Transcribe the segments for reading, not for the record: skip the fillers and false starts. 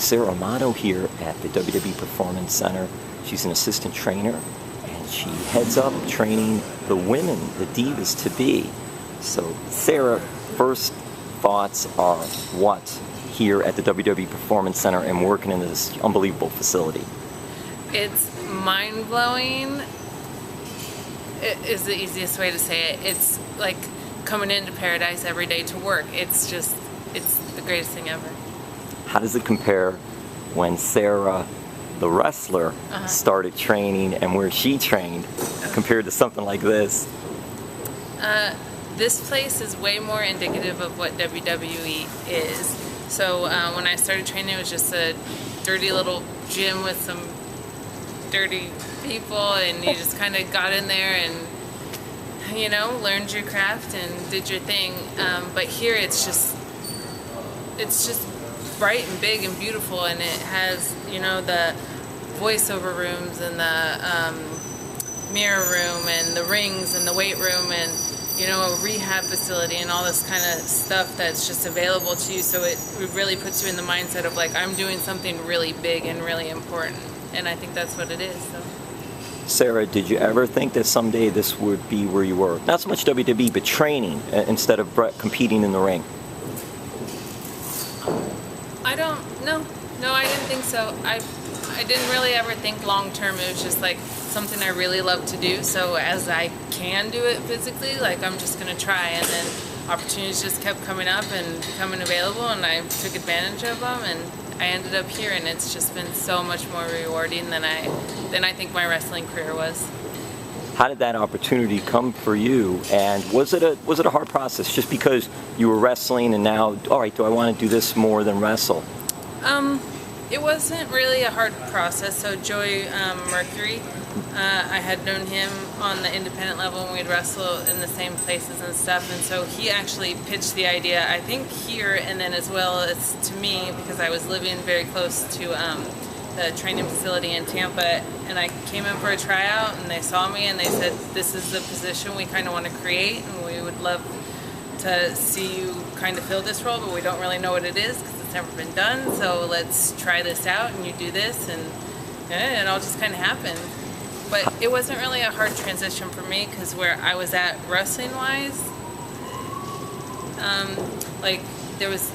Sara Amato here at the WWE Performance Center. She's an assistant trainer, and she heads up training the women, the divas to be. So, Sara, first thoughts are what here at the WWE Performance Center and working in this unbelievable facility? It's mind-blowing. It is the easiest way to say it. It's like coming into paradise every day to work. It's the greatest thing ever. How does it compare when Sara, the wrestler, started training and where she trained compared to something like this? This place is way more indicative of what WWE is. So when I started training, it was just a dirty little gym with some dirty people, and you just kind of got in there and, you know, learned your craft and did your thing. But here it's just bright and big and beautiful, and it has, you know, the voiceover rooms and the mirror room and the rings and the weight room and, you know, a rehab facility and all this kind of stuff that's just available to you. So it really puts you in the mindset of like, I'm doing something really big and really important, and I think that's what it is. So. Sara, did you ever think that someday this would be where you were? Not so much WWE, but training instead of competing in the ring. No, I didn't think so. I didn't really ever think long term. It was just like something I really love to do. So as I can do it physically, like I'm just gonna try. And then opportunities just kept coming up and becoming available, and I took advantage of them, and I ended up here. And it's just been so much more rewarding than I think my wrestling career was. How did that opportunity come for you, and was it a hard process just because you were wrestling and now, all right, do I want to do this more than wrestle? It wasn't really a hard process. So Joey Mercury, I had known him on the independent level, and we'd wrestle in the same places and stuff, and so he actually pitched the idea, I think here, and then as well as to me, because I was living very close to the training facility in Tampa, and I came in for a tryout, and they saw me and they said, this is the position we kind of want to create, and we would love to see you kind of fill this role, but we don't really know what it is because it's never been done, so let's try this out, and you do this, and it all just kind of happened. But it wasn't really a hard transition for me, because where I was at wrestling wise, like there was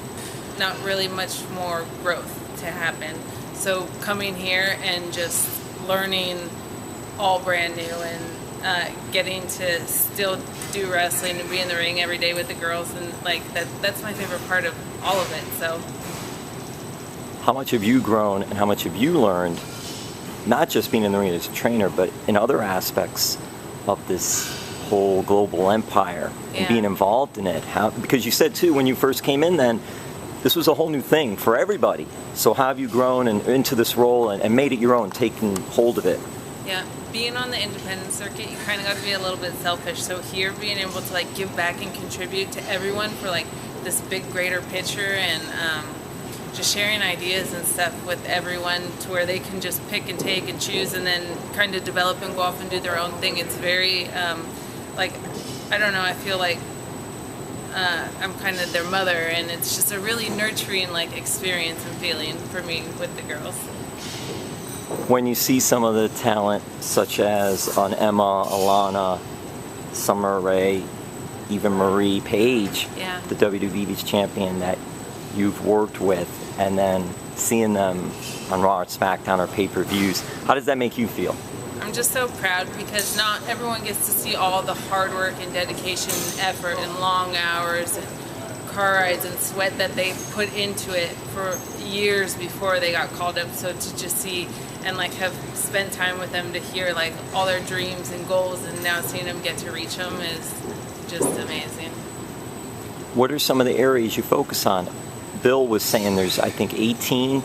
not really much more growth to happen. So coming here and just learning all brand new, and getting to still do wrestling and be in the ring every day with the girls, and like that's my favorite part of all of it. So how much have you grown and how much have you learned, not just being in the ring as a trainer, but in other aspects of this whole global empire and being involved in it? Because you said too, when you first came in then, this was a whole new thing for everybody. So how have you grown into this role and made it your own, taking hold of it? Yeah, being on the independent circuit, you kind of got to be a little bit selfish. So here, being able to like give back and contribute to everyone for like this big, greater picture, and just sharing ideas and stuff with everyone to where they can just pick and take and choose, and then kind of develop and go off and do their own thing. It's very, like, I don't know, I feel like I'm kind of their mother, and it's just a really nurturing like experience and feeling for me with the girls. When you see some of the talent, such as on Emma, Alana, Summer Rae, even Marie Page, the WWE Divas champion that you've worked with, and then seeing them on Raw or SmackDown or pay-per-views, how does that make you feel? I'm just so proud, because not everyone gets to see all the hard work and dedication and effort and long hours and car rides and sweat that they put into it for years before they got called up. So to just see and like have spent time with them, to hear like all their dreams and goals, and now seeing them get to reach them is just amazing. What are some of the areas you focus on? Bill was saying there's, I think, 18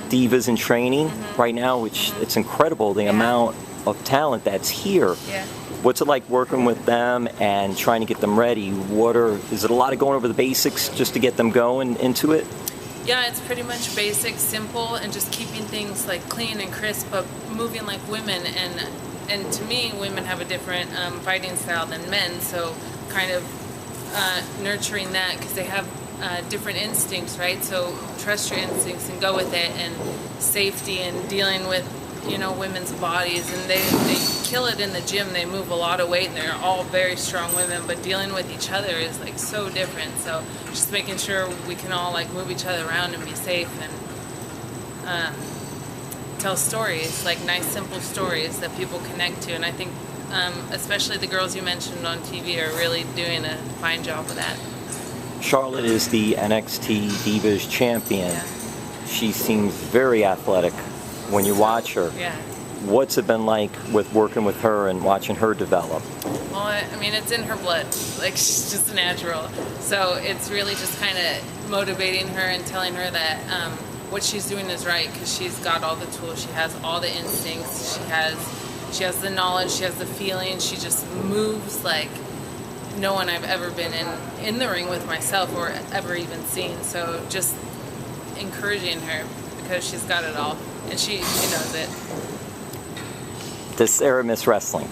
divas in training right now, which it's incredible the amount of talent that's here. What's it like working with them and trying to get them ready? Is it a lot of going over the basics just to get them going into it? Yeah, it's pretty much basic, simple, and just keeping things like clean and crisp, but moving like women. And to me, women have a different fighting style than men, so kind of nurturing that, because they have different instincts, right? So trust your instincts and go with it, and safety and dealing with, you know, women's bodies. And they kill it in the gym. They move a lot of weight and they're all very strong women, but dealing with each other is like so different. So just making sure we can all like move each other around and be safe, and tell stories, like nice simple stories that people connect to. And I think especially the girls you mentioned on TV are really doing a fine job with that. Charlotte is the NXT Divas champion. Yeah. She seems very athletic when you watch her. Yeah. What's it been like with working with her and watching her develop? Well, I mean, it's in her blood. Like, she's just natural. So it's really just kind of motivating her and telling her that what she's doing is right, because she's got all the tools. She has all the instincts. She has the knowledge. She has the feeling. She just moves like no one I've ever been in the ring with myself or ever even seen. So just encouraging her, because she's got it all, and she knows it. Does Sara miss wrestling?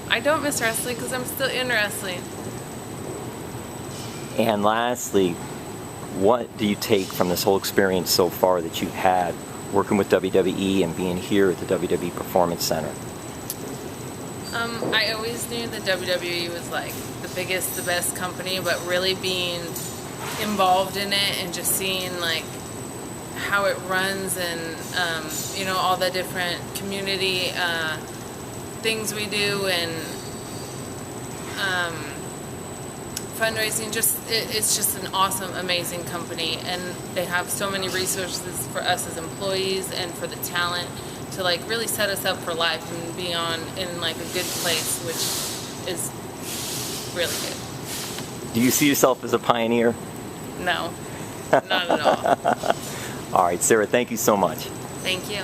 I don't miss wrestling because I'm still in wrestling. And lastly, what do you take from this whole experience so far that you've had working with WWE and being here at the WWE Performance Center? I always knew that WWE was like the biggest, the best company, but really being involved in it and just seeing like how it runs, and you know, all the different community things we do, and fundraising, it's just an awesome, amazing company, and they have so many resources for us as employees and for the talent to like really set us up for life and be on in like a good place, which is really good. Do you see yourself as a pioneer? No, not at all. All right, Sara, thank you so much. Thank you.